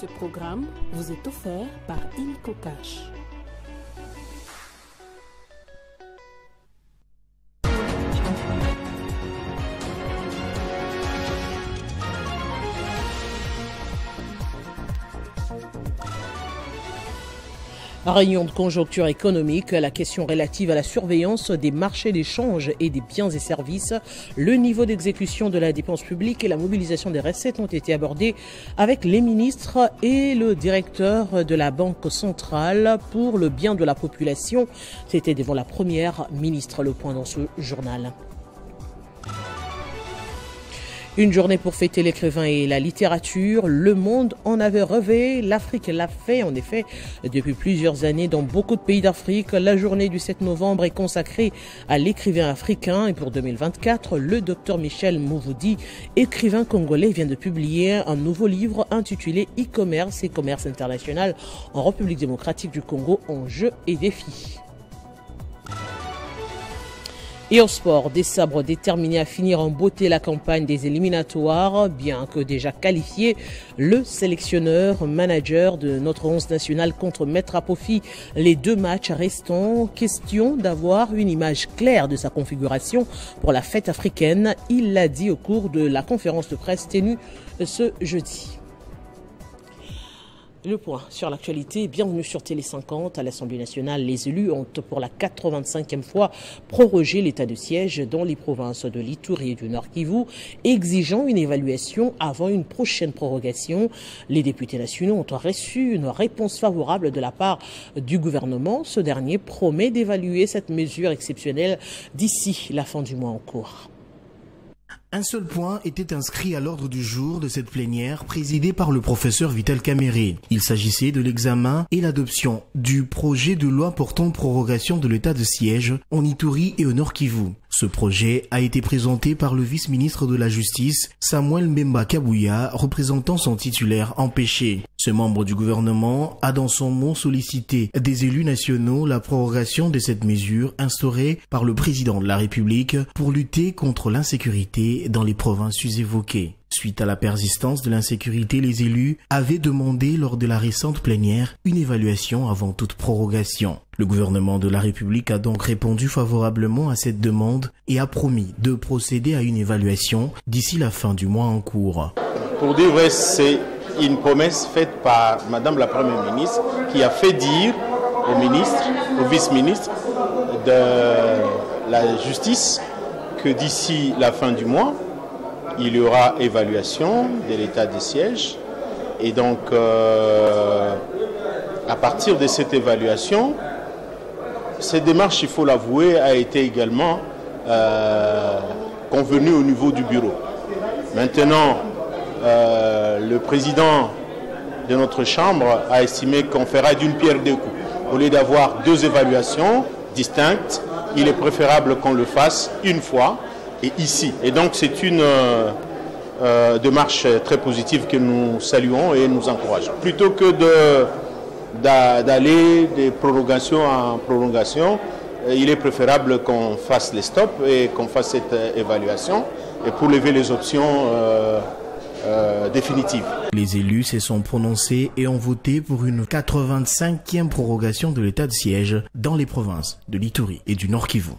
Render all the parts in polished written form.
Ce programme vous est offert par Illico Cash. Réunion de conjoncture économique, la question relative à la surveillance des marchés d'échange et des biens et services, le niveau d'exécution de la dépense publique et la mobilisation des recettes ont été abordés avec les ministres et le directeur de la Banque centrale pour le bien de la population. C'était devant la première ministre, le point dans ce journal. Une journée pour fêter l'écrivain et la littérature. Le monde en avait rêvé, l'Afrique l'a fait. En effet, depuis plusieurs années, dans beaucoup de pays d'Afrique, la journée du 7 novembre est consacrée à l'écrivain africain. Et pour 2024, le docteur Michel Mouvoudi, écrivain congolais, vient de publier un nouveau livre intitulé E-commerce et commerce international en République démocratique du Congo, enjeux et défis. Et au sport, des sabres déterminés à finir en beauté la campagne des éliminatoires, bien que déjà qualifié, le sélectionneur manager de notre 11 nationale contre mettre à profit les 2 matchs restants. Question d'avoir une image claire de sa configuration pour la fête africaine. Il l'a dit au cours de la conférence de presse tenue ce jeudi. Le point sur l'actualité, bienvenue sur Télé 50. À l'Assemblée nationale, les élus ont pour la 85e fois prorogé l'état de siège dans les provinces de l'Ituri et du Nord Kivu, exigeant une évaluation avant une prochaine prorogation. Les députés nationaux ont reçu une réponse favorable de la part du gouvernement. Ce dernier promet d'évaluer cette mesure exceptionnelle d'ici la fin du mois en cours. Un seul point était inscrit à l'ordre du jour de cette plénière présidée par le professeur Vital Kamerhe. Il s'agissait de l'examen et l'adoption du projet de loi portant prorogation de l'état de siège en Ituri et au Nord Kivu. Ce projet a été présenté par le vice-ministre de la Justice, Samuel Mbemba Kabouya, représentant son titulaire empêché. Ce membre du gouvernement a dans son mot sollicité des élus nationaux la prorogation de cette mesure instaurée par le président de la République pour lutter contre l'insécurité dans les provinces évoquées. Suite à la persistance de l'insécurité, les élus avaient demandé lors de la récente plénière une évaluation avant toute prorogation. Le gouvernement de la République a donc répondu favorablement à cette demande et a promis de procéder à une évaluation d'ici la fin du mois en cours. Pour dire vrai, c'est une promesse faite par Madame la Première ministre qui a fait dire au ministre, au vice-ministre de la Justice que d'ici la fin du mois, il y aura évaluation de l'état de siège. Et donc, à partir de cette évaluation, cette démarche, il faut l'avouer, a été également convenue au niveau du bureau. Maintenant, le président de notre Chambre a estimé qu'on fera d'une pierre deux coups. Au lieu d'avoir 2 évaluations distinctes, il est préférable qu'on le fasse une fois et ici. Et donc c'est une démarche très positive que nous saluons et nous encourageons. Plutôt que d'aller de prolongation en prolongation, il est préférable qu'on fasse les stops et qu'on fasse cette évaluation et pour lever les options définitives. Les élus se sont prononcés et ont voté pour une 85e prorogation de l'état de siège dans les provinces de l'Ituri et du Nord Kivu.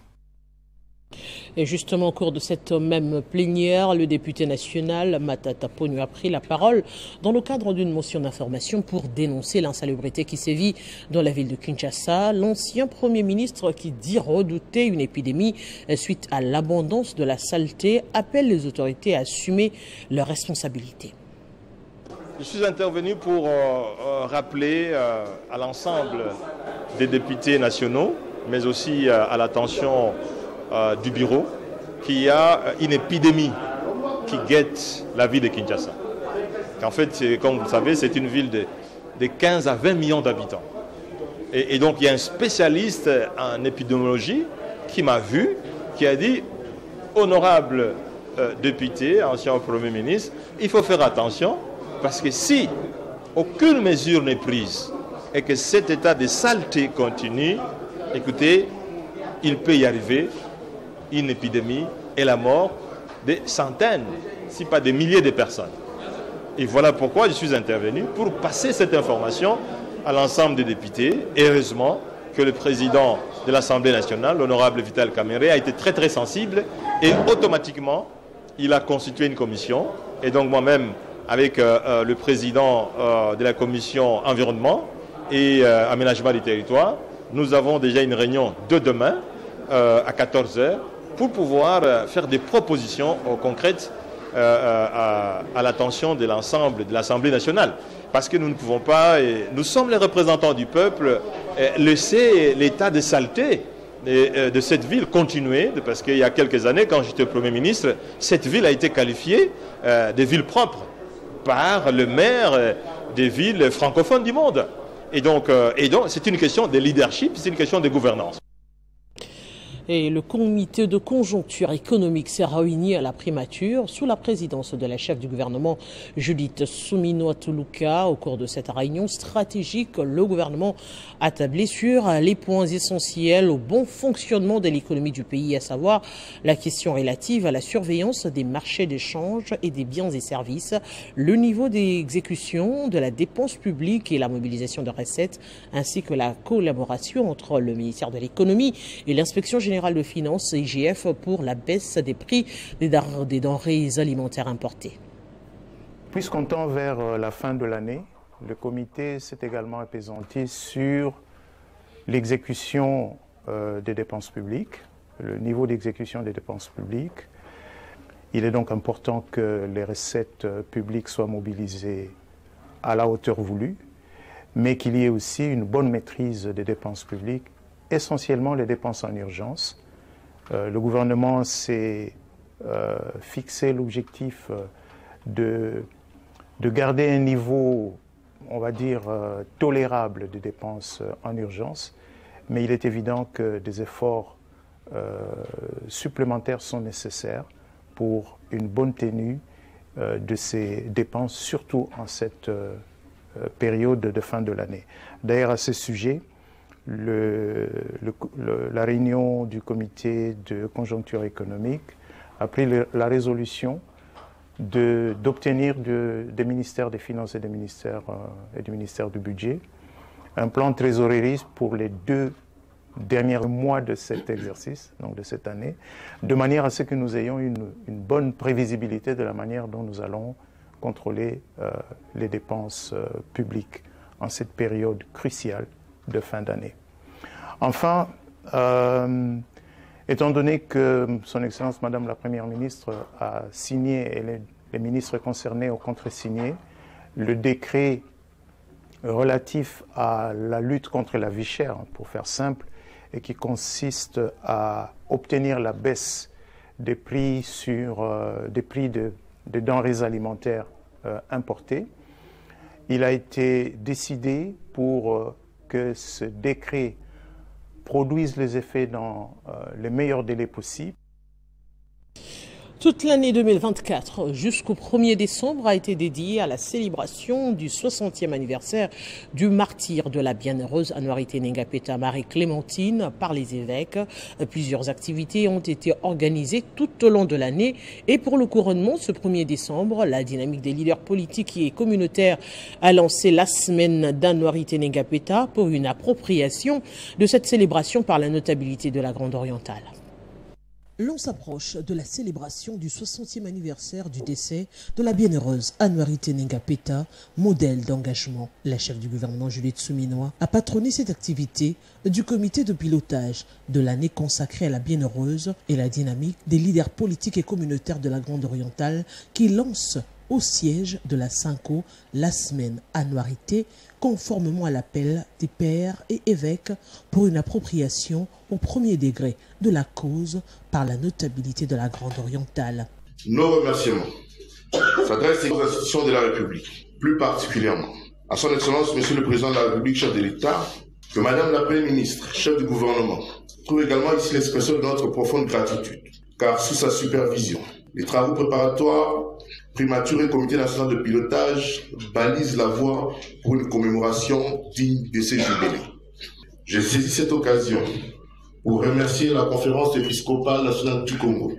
Et justement, au cours de cette même plénière, le député national Matata Ponyo a pris la parole dans le cadre d'une motion d'information pour dénoncer l'insalubrité qui sévit dans la ville de Kinshasa. L'ancien Premier ministre, qui dit redouter une épidémie suite à l'abondance de la saleté, appelle les autorités à assumer leurs responsabilités. Je suis intervenu pour rappeler à l'ensemble des députés nationaux, mais aussi à l'attention du bureau, qu'il y a une épidémie qui guette la ville de Kinshasa. En fait, comme vous le savez, c'est une ville de 15 à 20 millions d'habitants. Et donc, il y a un spécialiste en épidémiologie qui m'a vu, qui a dit, honorable député, ancien Premier ministre, il faut faire attention, parce que si aucune mesure n'est prise et que cet état de saleté continue, écoutez, il peut y arriver une épidémie et la mort de centaines, si pas des milliers de personnes. Et voilà pourquoi je suis intervenu pour passer cette information à l'ensemble des députés. Et heureusement que le président de l'Assemblée nationale, l'honorable Vital Kamerhe, a été très sensible et automatiquement, il a constitué une commission. Et donc moi-même, avec le président de la commission environnement et aménagement du territoire, nous avons déjà une réunion de demain à 14 h pour pouvoir faire des propositions concrètes à l'attention de l'ensemble de l'Assemblée nationale. Parce que nous ne pouvons pas, et nous sommes les représentants du peuple, laisser l'état de saleté de cette ville continuer, parce qu'il y a quelques années, quand j'étais Premier ministre, cette ville a été qualifiée de ville propre par le maire des villes francophones du monde. Et donc c'est une question de leadership, c'est une question de gouvernance. Et le comité de conjoncture économique s'est réuni à la primature sous la présidence de la chef du gouvernement Judith Suminwa-Tuluka. Au cours de cette réunion stratégique, le gouvernement a tablé sur les points essentiels au bon fonctionnement de l'économie du pays, à savoir la question relative à la surveillance des marchés d'échange et des biens et services, le niveau d'exécution de la dépense publique et la mobilisation de recettes, ainsi que la collaboration entre le ministère de l'économie et l'inspection générale de finances, IGF, pour la baisse des prix des denrées alimentaires importées. Puisqu'on tend vers la fin de l'année, le comité s'est également appesanti sur l'exécution des dépenses publiques, le niveau d'exécution des dépenses publiques. Il est donc important que les recettes publiques soient mobilisées à la hauteur voulue, mais qu'il y ait aussi une bonne maîtrise des dépenses publiques, essentiellement les dépenses en urgence. Le gouvernement s'est fixé l'objectif de garder un niveau, on va dire, tolérable de dépenses en urgence, mais il est évident que des efforts supplémentaires sont nécessaires pour une bonne tenue de ces dépenses, surtout en cette période de fin de l'année. D'ailleurs, à ce sujet, la réunion du comité de conjoncture économique a pris la résolution d'obtenir des ministères des Finances et du ministère du Budget un plan de trésorerie pour les 2 derniers mois de cet exercice, donc de cette année, de manière à ce que nous ayons une bonne prévisibilité de la manière dont nous allons contrôler les dépenses publiques en cette période cruciale de fin d'année. Enfin, étant donné que Son Excellence Madame la Première ministre a signé, et les ministres concernés ont contresigné, le décret relatif à la lutte contre la vie chère, pour faire simple, et qui consiste à obtenir la baisse des prix des denrées alimentaires importées, il a été décidé pour que ce décret produise les effets dans les meilleurs délais possibles. Toute l'année 2024 jusqu'au 1er décembre a été dédiée à la célébration du 60e anniversaire du martyre de la bienheureuse Anouarité Nengapeta Marie-Clémentine par les évêques. Plusieurs activités ont été organisées tout au long de l'année et pour le couronnement ce 1er décembre, la dynamique des leaders politiques et communautaires a lancé la semaine d'Anouarité Nengapeta pour une appropriation de cette célébration par la notabilité de la Grande Orientale. L'on s'approche de la célébration du 60e anniversaire du décès de la bienheureuse Anouarité Nengapeta, modèle d'engagement. La chef du gouvernement Judith Suminwa a patronné cette activité du comité de pilotage de l'année consacrée à la bienheureuse et la dynamique des leaders politiques et communautaires de la Grande Orientale qui lance au siège de la Synco la semaine Anouarité, conformément à l'appel des pères et évêques pour une appropriation au premier degré de la cause par la notabilité de la Grande Orientale. Nos remerciements s'adressent aux institutions de la République, plus particulièrement à son Excellence Monsieur le Président de la République, chef de l'État, que Madame la Première ministre, chef du gouvernement, trouve également ici l'expression de notre profonde gratitude, car sous sa supervision, les travaux préparatoires, primature et comité national de pilotage balisent la voie pour une commémoration digne de ces jubilés. Je saisis cette occasion pour remercier la conférence épiscopale nationale du Congo,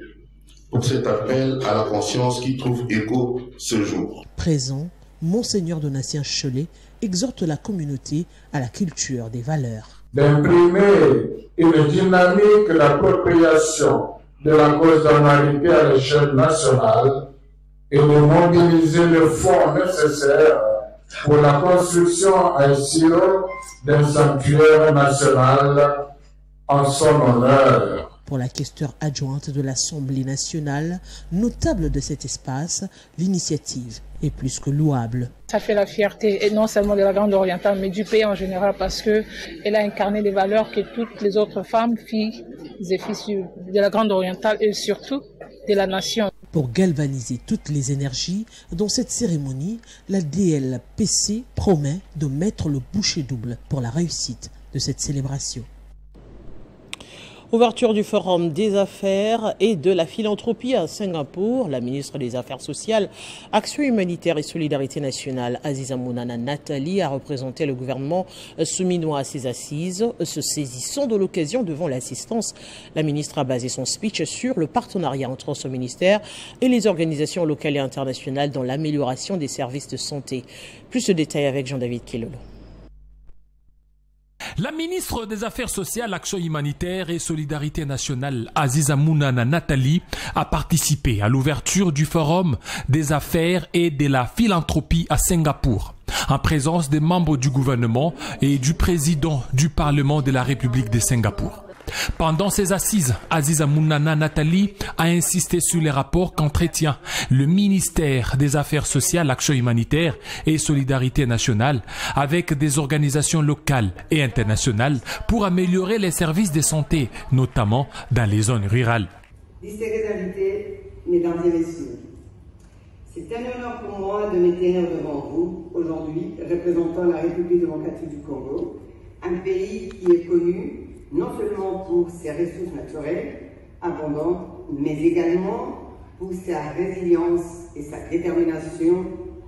pour cet appel à la conscience qui trouve écho ce jour. Présent, Monseigneur Donatien Cholet exhorte la communauté à la culture des valeurs. D'imprimer une dynamique d'appropriation de la cause d'humanité à l'échelle nationale et de mobiliser le fonds nécessaire pour la construction ainsi d'un sanctuaire national en son honneur. Pour la questeure adjointe de l'Assemblée nationale, notable de cet espace, l'initiative est plus que louable. Ça fait la fierté, et non seulement de la Grande Orientale, mais du pays en général, parce qu'elle a incarné des valeurs que toutes les autres femmes, filles et fils de la Grande Orientale et surtout de la nation. Pour galvaniser toutes les énergies, dans cette cérémonie, la DLPC promet de mettre le bouchée double pour la réussite de cette célébration. Ouverture du Forum des affaires et de la philanthropie à Singapour. La ministre des Affaires sociales, Action humanitaire et solidarité nationale, Aziza Mounana Nathalie, a représenté le gouvernement souminois à ses assises. Se saisissant de l'occasion devant l'assistance, la ministre a basé son speech sur le partenariat entre son ministère et les organisations locales et internationales dans l'amélioration des services de santé. Plus de détails avec Jean-David Kilolo. La ministre des Affaires sociales, Action humanitaire et solidarité nationale, Aziza Mounana Nathalie, a participé à l'ouverture du Forum des affaires et de la philanthropie à Singapour, en présence des membres du gouvernement et du président du Parlement de la République de Singapour. Pendant ces assises, Aziza Mounana Nathalie a insisté sur les rapports qu'entretient le ministère des Affaires sociales, Action humanitaire et solidarité nationale avec des organisations locales et internationales pour améliorer les services de santé, notamment dans les zones rurales. Distingués invités, mesdames et messieurs, c'est un honneur pour moi de me tenir devant vous aujourd'hui, représentant la République démocratique du Congo, un pays qui est connu non seulement pour ses ressources naturelles abondantes, mais également pour sa résilience et sa détermination.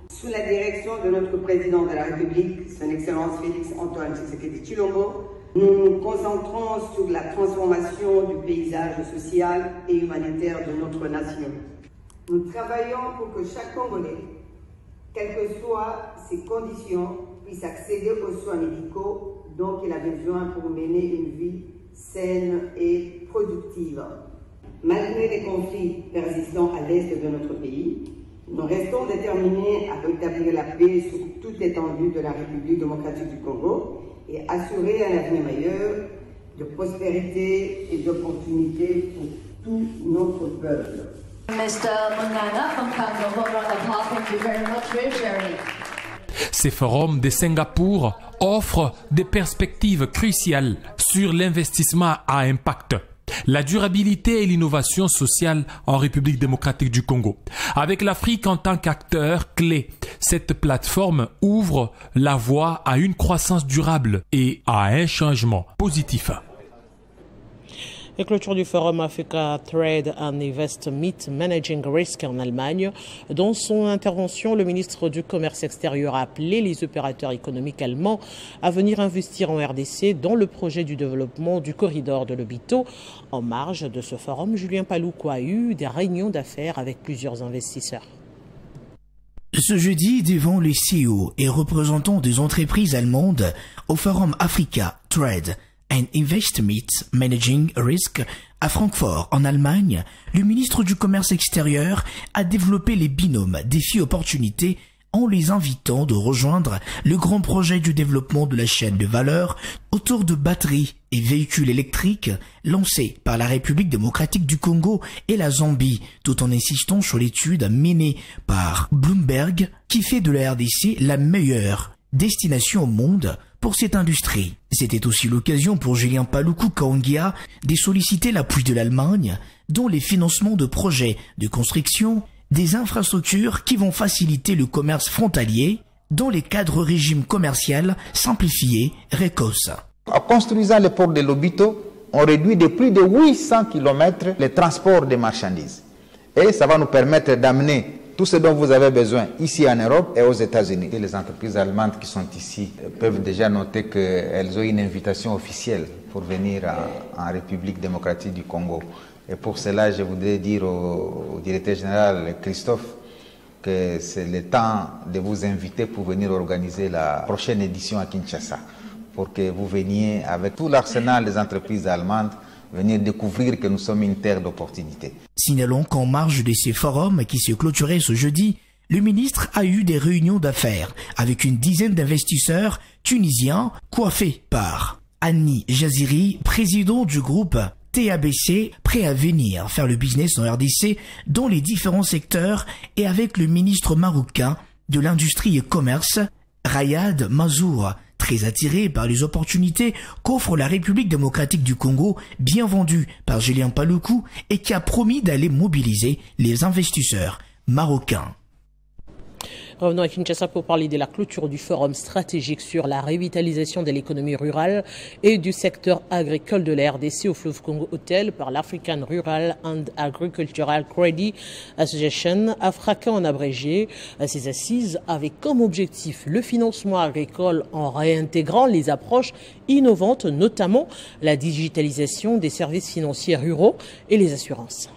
Sous la direction de notre président de la République, son Excellence Félix Antoine Tshisekedi Tshilombo, nous nous concentrons sur la transformation du paysage social et humanitaire de notre nation. Nous travaillons pour que chaque Congolais, quelles que soient ses conditions, puisse accéder aux soins médicaux dont il a besoin pour mener une vie saine et productive. Malgré les conflits persistants à l'est de notre pays, nous restons déterminés à rétablir la paix sur toute l'étendue de la République démocratique du Congo et assurer un avenir meilleur de prospérité et d'opportunité pour tout notre peuple. Mr. Mounana from Congo, thank you very much for sharing. Ces forums de Singapour offrent des perspectives cruciales sur l'investissement à impact, la durabilité et l'innovation sociale en République démocratique du Congo. Avec l'Afrique en tant qu'acteur clé, cette plateforme ouvre la voie à une croissance durable et à un changement positif. Et clôture du Forum Africa Trade and Invest Meet Managing Risk en Allemagne. Dans son intervention, le ministre du Commerce extérieur a appelé les opérateurs économiques allemands à venir investir en RDC dans le projet du développement du corridor de Lobito. En marge de ce forum, Julien Palouko a eu des réunions d'affaires avec plusieurs investisseurs. Ce jeudi, devant les CEO et représentants des entreprises allemandes au Forum Africa Trade and Invest Meet Managing Risk à Francfort, en Allemagne, le ministre du Commerce extérieur a développé les binômes défis-opportunités en les invitant de rejoindre le grand projet du développement de la chaîne de valeur autour de batteries et véhicules électriques lancé par la République démocratique du Congo et la Zambie, tout en insistant sur l'étude menée par Bloomberg qui fait de la RDC la meilleure destination au monde pour cette industrie. C'était aussi l'occasion pour Julien Palouko Kaongia de solliciter l'appui de l'Allemagne dans les financements de projets de construction des infrastructures qui vont faciliter le commerce frontalier dans les cadres régime commercial simplifié RECOS. En construisant le port de Lobito, on réduit de plus de 800 km le transport des marchandises. Et ça va nous permettre d'amener tout ce dont vous avez besoin ici en Europe et aux États-Unis. Les entreprises allemandes qui sont ici peuvent déjà noter qu'elles ont une invitation officielle pour venir en République démocratique du Congo. Et pour cela, je voudrais dire au directeur général Christophe que c'est le temps de vous inviter pour venir organiser la prochaine édition à Kinshasa, pour que vous veniez avec tout l'arsenal des entreprises allemandes, venir découvrir que nous sommes une terre d'opportunités. Signalons qu'en marge de ces forums qui se clôturaient ce jeudi, le ministre a eu des réunions d'affaires avec une dizaine d'investisseurs tunisiens coiffés par Annie Jaziri, président du groupe TABC, prêt à venir faire le business en RDC dans les différents secteurs, et avec le ministre marocain de l'Industrie et Commerce, Rayad Mazour, très attiré par les opportunités qu'offre la République démocratique du Congo, bien vendue par Julien Paluku, et qui a promis d'aller mobiliser les investisseurs marocains. Revenons à Kinshasa pour parler de la clôture du forum stratégique sur la revitalisation de l'économie rurale et du secteur agricole de la RDC au fleuve Congo Hotel par l'African Rural and Agricultural Credit Association, AFRACA en abrégé. Ces assises avaient comme objectif le financement agricole en réintégrant les approches innovantes, notamment la digitalisation des services financiers ruraux et les assurances.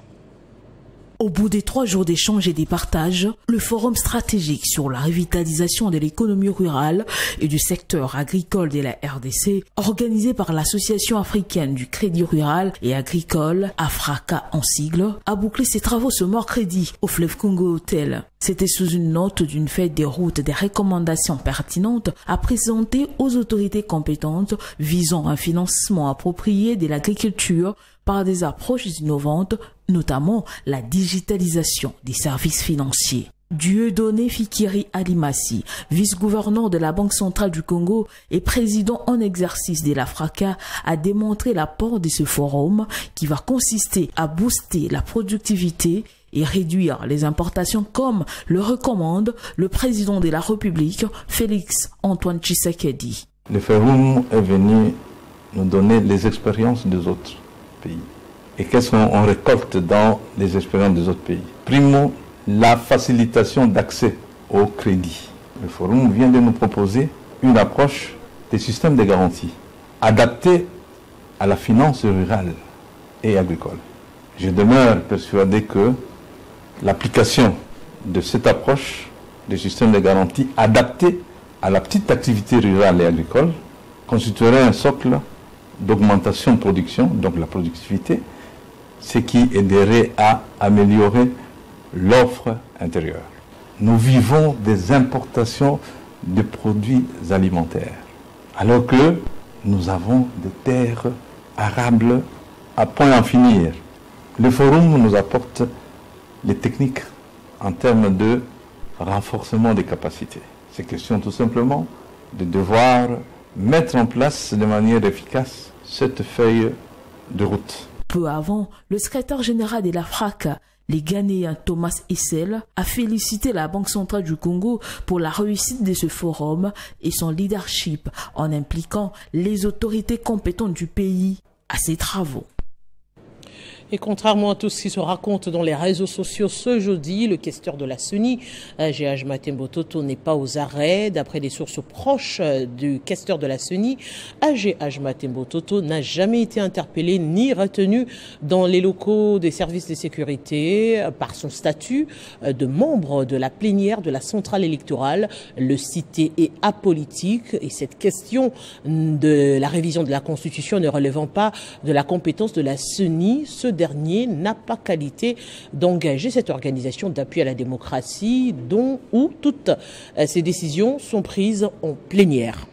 Au bout des 3 jours d'échanges et des partages, le forum stratégique sur la revitalisation de l'économie rurale et du secteur agricole de la RDC, organisé par l'Association africaine du crédit rural et agricole, AFRACA en sigle, a bouclé ses travaux ce mercredi au fleuve Congo Hotel. C'était sous une note d'une feuille de route des recommandations pertinentes à présenter aux autorités compétentes visant un financement approprié de l'agriculture par des approches innovantes, notamment la digitalisation des services financiers. Dieudonné Fikiri Alimassi, vice-gouverneur de la Banque centrale du Congo et président en exercice de l'AFRACA, a démontré l'apport de ce forum qui va consister à booster la productivité et réduire les importations comme le recommande le président de la République, Félix Antoine Tshisekedi. Le forum est venu nous donner les expériences des autres pays. Et qu'est-ce qu'on récolte dans les expériences des autres pays? Primo, la facilitation d'accès au crédit. Le forum vient de nous proposer une approche des systèmes de garantie adaptés à la finance rurale et agricole. Je demeure persuadé que l'application de cette approche des systèmes de garantie adaptés à la petite activité rurale et agricole constituerait un socle d'augmentation de production, donc la productivité, ce qui aiderait à améliorer l'offre intérieure. Nous vivons des importations de produits alimentaires, alors que nous avons des terres arables à point d'en finir. Le forum nous apporte les techniques en termes de renforcement des capacités. C'est question tout simplement de devoir mettre en place de manière efficace cette feuille de route. Peu avant, le secrétaire général de l'AFRACA, les Ghanéens Thomas Essel, a félicité la Banque centrale du Congo pour la réussite de ce forum et son leadership en impliquant les autorités compétentes du pays à ses travaux. Et contrairement à tout ce qui se raconte dans les réseaux sociaux ce jeudi, le questeur de la CENI, Ag Matembo Toto, n'est pas aux arrêts. D'après des sources proches du questeur de la CENI, Ag Matembo Toto n'a jamais été interpellé ni retenu dans les locaux des services de sécurité par son statut de membre de la plénière de la centrale électorale. Le cité est apolitique et cette question de la révision de la Constitution ne relevant pas de la compétence de la CENI, ce dernier n'a pas qualité d'engager cette organisation d'appui à la démocratie où toutes ces décisions sont prises en plénière.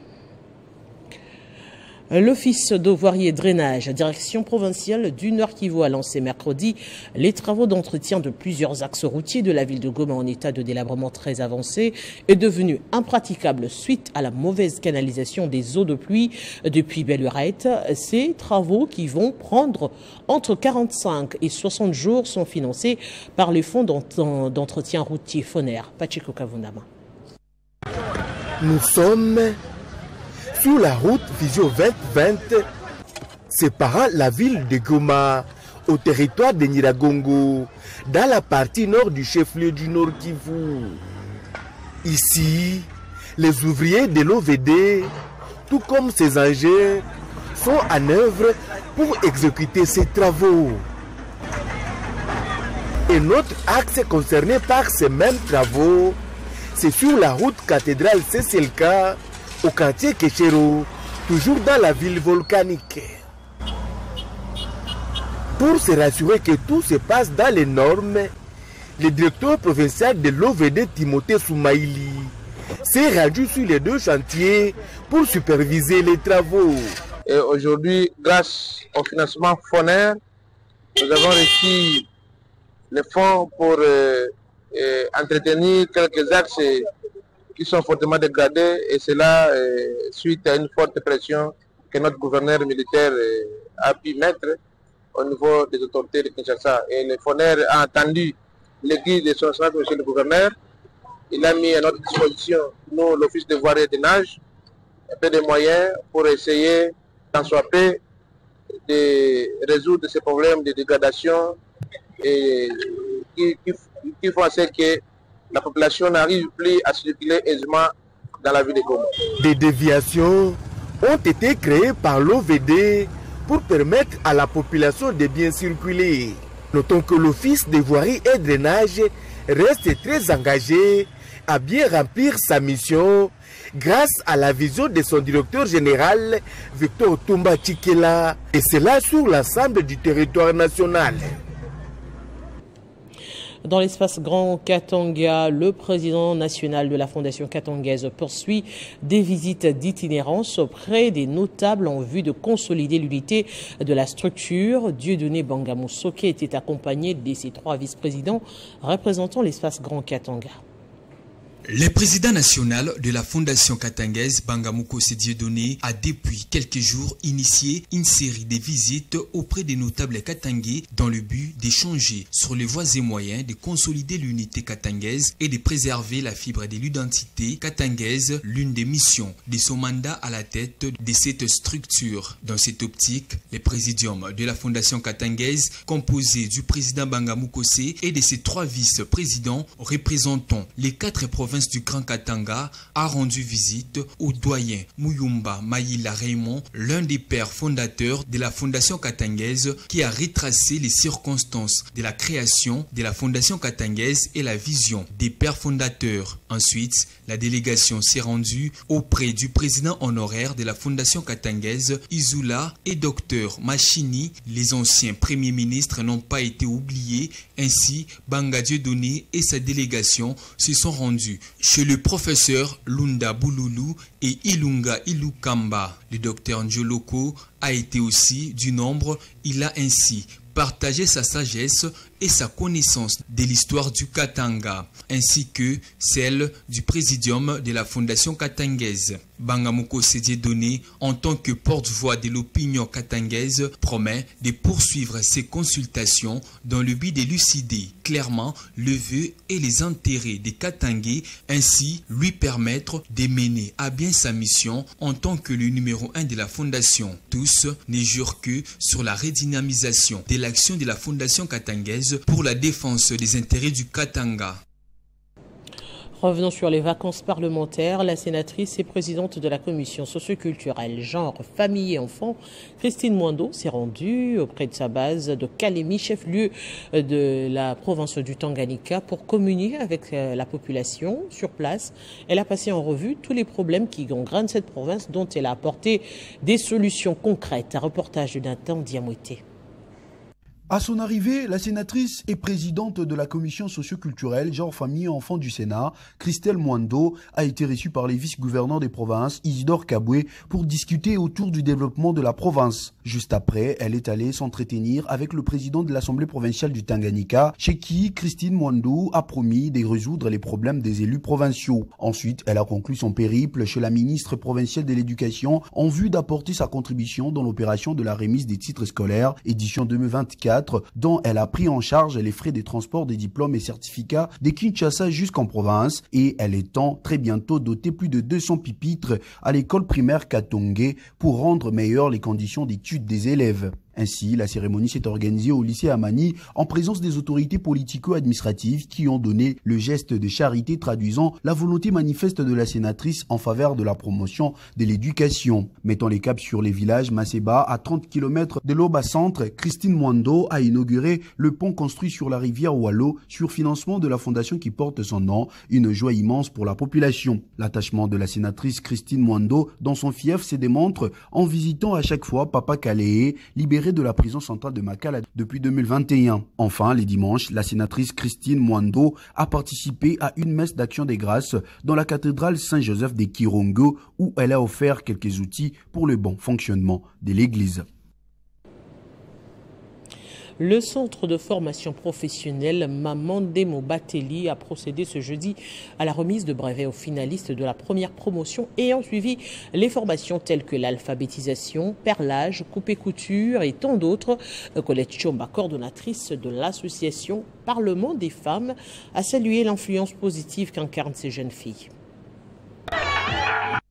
L'Office d'eau, voirie et drainage, direction provinciale du Nord Kivu, a lancé mercredi les travaux d'entretien de plusieurs axes routiers de la ville de Goma en état de délabrement très avancé et devenu impraticable suite à la mauvaise canalisation des eaux de pluie depuis Belle-Lurette. Ces travaux, qui vont prendre entre 45 et 60 jours, sont financés par le fonds d'entretien routier FONER. Pachiko Kavunama. Nous sommes sur la route Vision 2020 séparant la ville de Goma au territoire de Nyiragongo dans la partie nord du chef-lieu du Nord Kivu. Ici, les ouvriers de l'OVD, tout comme ses engins, sont en œuvre pour exécuter ces travaux. Un autre axe concerné par ces mêmes travaux, c'est sur la route cathédrale CCLK au quartier Keshero, toujours dans la ville volcanique. Pour se rassurer que tout se passe dans les normes, le directeur provincial de l'OVD Timothée Soumaïli s'est rendu sur les deux chantiers pour superviser les travaux. Et aujourd'hui, grâce au financement FONER, nous avons reçu les fonds pour entretenir quelques axes qui sont fortement dégradés, et cela suite à une forte pression que notre gouverneur militaire a pu mettre au niveau des autorités de Kinshasa. Et le FONER a entendu l'église de son centre, monsieur le gouverneur. Il a mis à notre disposition, nous, l'Office de voirie et de nage, un peu de moyens pour essayer, tant soit peu, de résoudre ces problèmes de dégradation et qui font en sorte que la population n'arrive plus à circuler aisément dans la ville de Goma. Des déviations ont été créées par l'OVD pour permettre à la population de bien circuler. Notons que l'Office de voirie et drainage reste très engagé à bien remplir sa mission grâce à la vision de son directeur général Victor Toumba Tchikela, et cela sur l'ensemble du territoire national. Dans l'espace Grand Katanga, le président national de la Fondation katangaise poursuit des visites d'itinérance auprès des notables en vue de consolider l'unité de la structure. Dieudonné Bangamoussoke était accompagné de ses 3 vice-présidents représentant l'espace Grand Katanga. Le président national de la Fondation katangaise, Bangamoukose Dieudonné, a depuis quelques jours initié une série de visites auprès des notables katangais dans le but d'échanger sur les voies et moyens de consolider l'unité katangaise et de préserver la fibre de l'identité katangaise, l'une des missions de son mandat à la tête de cette structure. Dans cette optique, le présidium de la Fondation katangaise, composé du président Bangamoukose et de ses 3 vice-présidents représentant les 4 provinces du Grand Katanga, a rendu visite au doyen Muyumba Maïla Raymond, l'un des pères fondateurs de la Fondation katangaise, qui a retracé les circonstances de la création de la Fondation katangaise et la vision des pères fondateurs. Ensuite, la délégation s'est rendue auprès du président honoraire de la Fondation katangaise, Izula, et Dr Machini. Les anciens premiers ministres n'ont pas été oubliés. Ainsi, Banga Dieudonné et sa délégation se sont rendus chez le professeur Lunda Bouloulou et Ilunga Ilukamba. Le docteur Njoloko a été aussi du nombre. Il a ainsi partagé sa sagesse et sa connaissance de l'histoire du Katanga, ainsi que celle du présidium de la Fondation katangaise. Bangamoukose Dieudonné, en tant que porte-voix de l'opinion katangaise, promet de poursuivre ses consultations dans le but d'élucider clairement le vœu et les intérêts des Katangais, ainsi lui permettre de mener à bien sa mission en tant que le numéro 1 de la Fondation. Tous ne jurent que sur la redynamisation de l'action de la Fondation katangaise pour la défense des intérêts du Katanga. Revenons sur les vacances parlementaires. La sénatrice et présidente de la commission socioculturelle, genre, famille et enfants, Christine Mwando, s'est rendue auprès de sa base de Kalemi, chef-lieu de la province du Tanganyika, pour communier avec la population sur place. Elle a passé en revue tous les problèmes qui gangrènent cette province, dont elle a apporté des solutions concrètes. Un reportage de Nathan Diamouité. À son arrivée, la sénatrice et présidente de la commission socio-culturelle, genre, famille et enfants du Sénat, Christelle Mwando, a été reçue par les vice-gouverneurs des provinces, Isidore Kabwe, pour discuter autour du développement de la province. Juste après, elle est allée s'entretenir avec le président de l'Assemblée provinciale du Tanganyika, chez qui Christine Mwando a promis de résoudre les problèmes des élus provinciaux. Ensuite, elle a conclu son périple chez la ministre provinciale de l'Éducation en vue d'apporter sa contribution dans l'opération de la remise des titres scolaires, édition 2024, dont elle a pris en charge les frais de transport des diplômes et certificats de Kinshasa jusqu'en province, et elle étend très bientôt doter plus de 200 pupitres à l'école primaire Katongé pour rendre meilleures les conditions d'études des élèves. Ainsi, la cérémonie s'est organisée au lycée Amani en présence des autorités politico-administratives qui ont donné le geste de charité traduisant la volonté manifeste de la sénatrice en faveur de la promotion de l'éducation. Mettant les caps sur les villages Maseba à 30 km de l'Oba Centre, Christine Mwando a inauguré le pont construit sur la rivière Wallo sur financement de la fondation qui porte son nom, une joie immense pour la population. L'attachement de la sénatrice Christine Mwando dans son fief se démontre en visitant à chaque fois Papa Kaléé, libéré de la prison centrale de Makala depuis 2021. Enfin, les dimanches, la sénatrice Christine Mwando a participé à une messe d'action des grâces dans la cathédrale Saint-Joseph de Kirongo où elle a offert quelques outils pour le bon fonctionnement de l'église. Le centre de formation professionnelle Mamandemo Bateli a procédé ce jeudi à la remise de brevets aux finalistes de la première promotion ayant suivi les formations telles que l'alphabétisation, perlage, coupe-couture et tant d'autres. Colette Chomba, coordonnatrice de l'association Parlement des femmes, a salué l'influence positive qu'incarnent ces jeunes filles.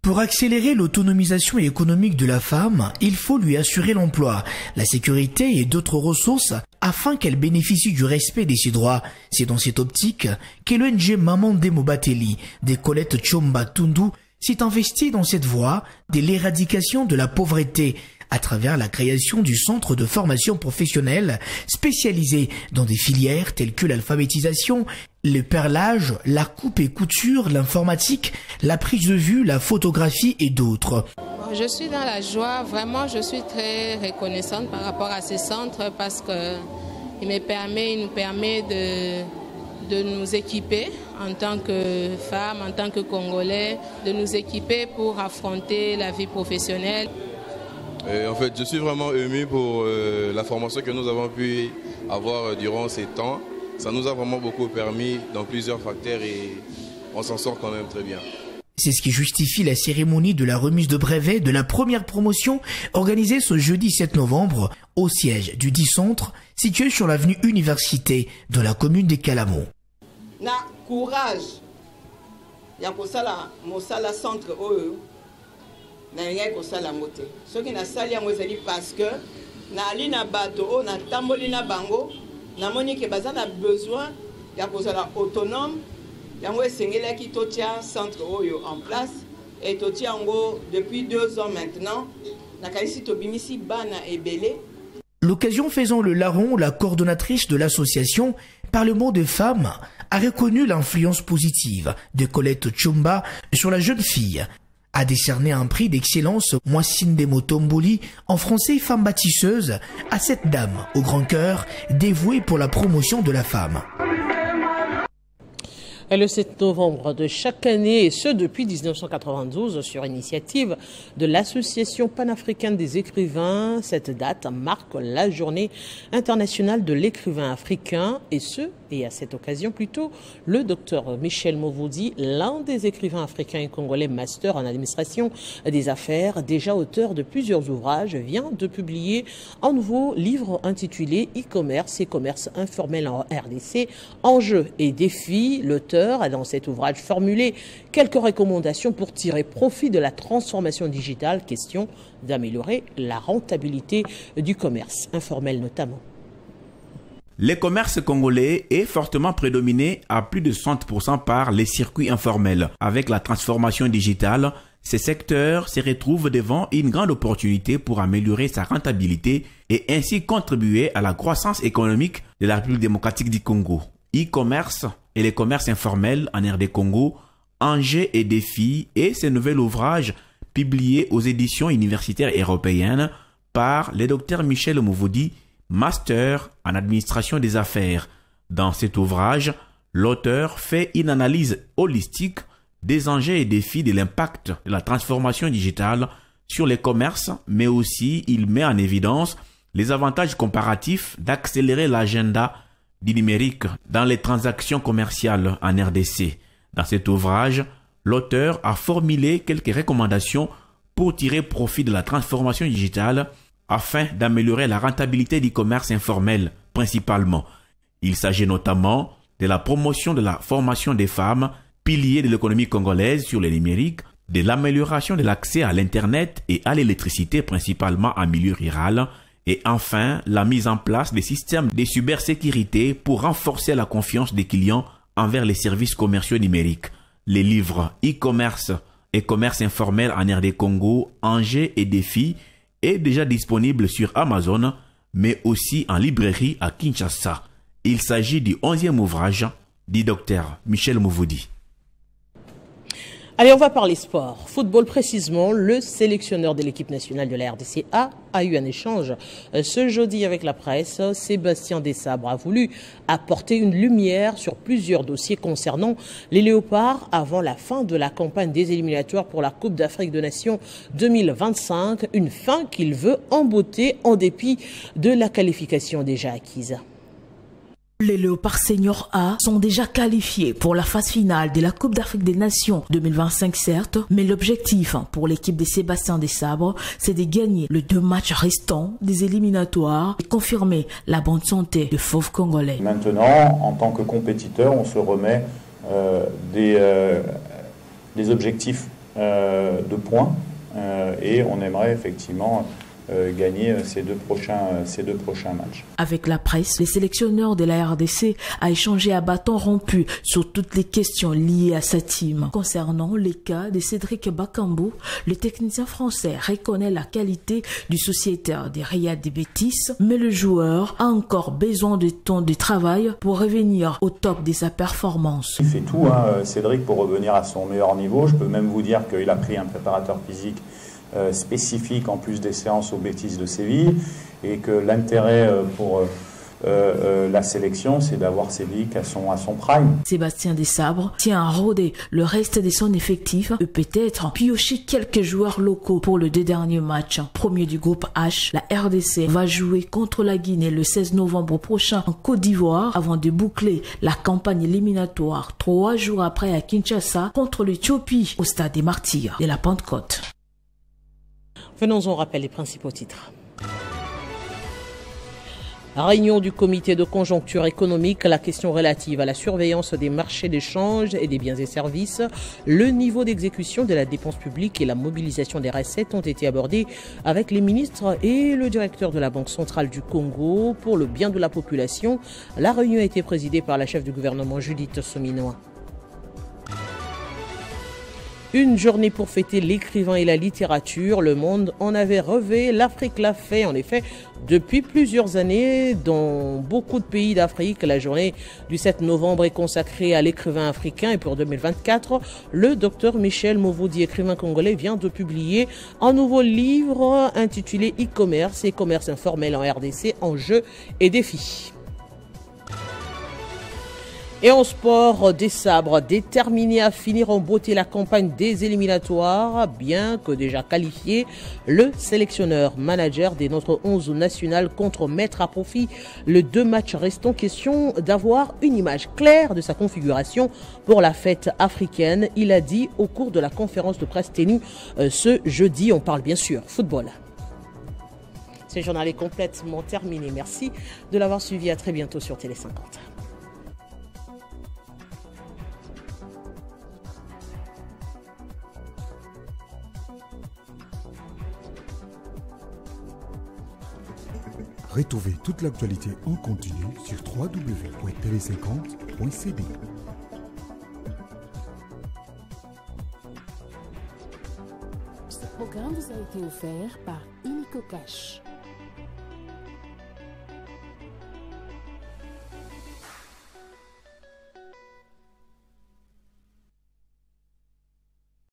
Pour accélérer l'autonomisation économique de la femme, il faut lui assurer l'emploi, la sécurité et d'autres ressources afin qu'elle bénéficie du respect de ses droits. C'est dans cette optique que l'ONG Mamandemo Bateli de Colette Chomba Tundu s'est investie dans cette voie de l'éradication de la pauvreté à travers la création du centre de formation professionnelle spécialisé dans des filières telles que l'alphabétisation, le perlage, la coupe et couture, l'informatique, la prise de vue, la photographie et d'autres. Je suis dans la joie, vraiment je suis très reconnaissante par rapport à ce centre parce qu'il nous permet de nous équiper en tant que femmes, en tant que Congolais, de nous équiper pour affronter la vie professionnelle. En fait, je suis vraiment ému pour la formation que nous avons pu avoir durant ces temps. Ça nous a vraiment beaucoup permis dans plusieurs facteurs et on s'en sort quand même très bien. C'est ce qui justifie la cérémonie de la remise de brevets de la première promotion organisée ce jeudi 7 novembre au siège du dit centre situé sur l'avenue Université dans la commune des Calamo. Na courage, ya kosala mosala centre oyo. Na ngai kosala mote soki na sali yango ezali parce que na ali na bato o na tamboli na bango na moni ke baza na besoin ya kozala autonome yango esengelaki totia centre oyo en place et totia yango depuis 2 ans maintenant na kaisi tobimisi bana ebele. L'occasion faisant le larron, la coordonnatrice de l'association Parlement des femmes a reconnu l'influence positive de Colette Chomba sur la jeune fille, a décerné un prix d'excellence Moissine Demotomboli, en français femme bâtisseuse, à cette dame au grand cœur dévouée pour la promotion de la femme. Et le 7 novembre de chaque année, et ce depuis 1992, sur initiative de l'Association panafricaine des écrivains, cette date marque la journée internationale de l'écrivain africain, et à cette occasion plutôt, le docteur Michel Movoudi, l'un des écrivains africains et congolais master en administration des affaires, déjà auteur de plusieurs ouvrages, vient de publier un nouveau livre intitulé E-commerce et commerce informel en RDC, enjeux et défis. L'auteur a dans cet ouvrage formulé quelques recommandations pour tirer profit de la transformation digitale, question d'améliorer la rentabilité du commerce informel notamment. Le commerce congolais est fortement prédominé à plus de 60% par les circuits informels. Avec la transformation digitale, ces secteurs se retrouvent devant une grande opportunité pour améliorer sa rentabilité et ainsi contribuer à la croissance économique de la République démocratique du Congo. E-commerce et les commerces informels en RD Congo, enjeux et défis, et ce nouvel ouvrage publié aux éditions universitaires européennes par le docteur Michel Movoudi, master en administration des affaires. Dans cet ouvrage, l'auteur fait une analyse holistique des enjeux et défis de l'impact de la transformation digitale sur les commerces, mais aussi il met en évidence les avantages comparatifs d'accélérer l'agenda du numérique dans les transactions commerciales en RDC. Dans cet ouvrage, l'auteur a formulé quelques recommandations pour tirer profit de la transformation digitale afin d'améliorer la rentabilité du commerce informel principalement. Il s'agit notamment de la promotion de la formation des femmes, pilier de l'économie congolaise sur le numérique, de l'amélioration de l'accès à l'Internet et à l'électricité principalement en milieu rural, Et enfin, la mise en place des systèmes de cybersécurité pour renforcer la confiance des clients envers les services commerciaux numériques. Les livres e-commerce et commerce informel en RD Congo, enjeux et défis est déjà disponible sur Amazon, mais aussi en librairie à Kinshasa. Il s'agit du 11e ouvrage du docteur Michel Mouvoudi. Allez, on va parler sport. Football précisément, le sélectionneur de l'équipe nationale de la RDC a eu un échange ce jeudi avec la presse. Sébastien Desabre a voulu apporter une lumière sur plusieurs dossiers concernant les Léopards avant la fin de la campagne des éliminatoires pour la Coupe d'Afrique des Nations 2025. Une fin qu'il veut emboîter en dépit de la qualification déjà acquise. Les Léopards Senior A sont déjà qualifiés pour la phase finale de la Coupe d'Afrique des Nations 2025 certes, mais l'objectif pour l'équipe de Sébastien Desabre, c'est de gagner les 2 matchs restants des éliminatoires et confirmer la bonne santé de Fauves Congolais. Maintenant, en tant que compétiteur, on se remet des objectifs de points et on aimerait effectivement gagner ces deux prochains matchs. Avec la presse, le sélectionneur de la RDC a échangé à bâton rompu sur toutes les questions liées à sa team. Concernant les cas de Cédric Bakambu, le technicien français reconnaît la qualité du sociétaire des Riyad des Bétis, mais le joueur a encore besoin de temps de travail pour revenir au top de sa performance. Il fait tout, Cédric, pour revenir à son meilleur niveau. Je peux même vous dire qu'il a pris un préparateur physique spécifique en plus des séances aux Bétis de Séville et que l'intérêt pour la sélection, c'est d'avoir Cédric à son prime. Sébastien Desabre tient à rôder le reste de son effectif et peut-être piocher quelques joueurs locaux pour le 2 derniers matchs. Premier du groupe H, la RDC va jouer contre la Guinée le 16 novembre prochain en Côte d'Ivoire avant de boucler la campagne éliminatoire 3 jours après à Kinshasa contre l'Éthiopie au stade des Martyrs de la Pentecôte. Venons-en rappeler les principaux titres. Réunion du comité de conjoncture économique, la question relative à la surveillance des marchés d'échange et des biens et services, le niveau d'exécution de la dépense publique et la mobilisation des recettes ont été abordés avec les ministres et le directeur de la Banque centrale du Congo pour le bien de la population. La réunion a été présidée par la chef du gouvernement Judith Sominoa. Une journée pour fêter l'écrivain et la littérature. Le monde en avait rêvé, l'Afrique l'a fait. En effet, depuis plusieurs années, dans beaucoup de pays d'Afrique, la journée du 7 novembre est consacrée à l'écrivain africain. Et pour 2024, le docteur Michel Mouvoudi, écrivain congolais, vient de publier un nouveau livre intitulé e-commerce et commerce informel en RDC, enjeux et défis. Et en sport, Desabre, déterminé à finir en beauté la campagne des éliminatoires, bien que déjà qualifié, le sélectionneur manager des notre 11 national contre mettre à profit les 2 matchs restants. Question d'avoir une image claire de sa configuration pour la fête africaine. Il a dit au cours de la conférence de presse tenue ce jeudi. On parle bien sûr football. Ce journal est complètement terminé. Merci de l'avoir suivi. À très bientôt sur Télé 50. Retrouvez toute l'actualité en continu sur www.tele50.cd. Ce programme vous a été offert par Illico Cash.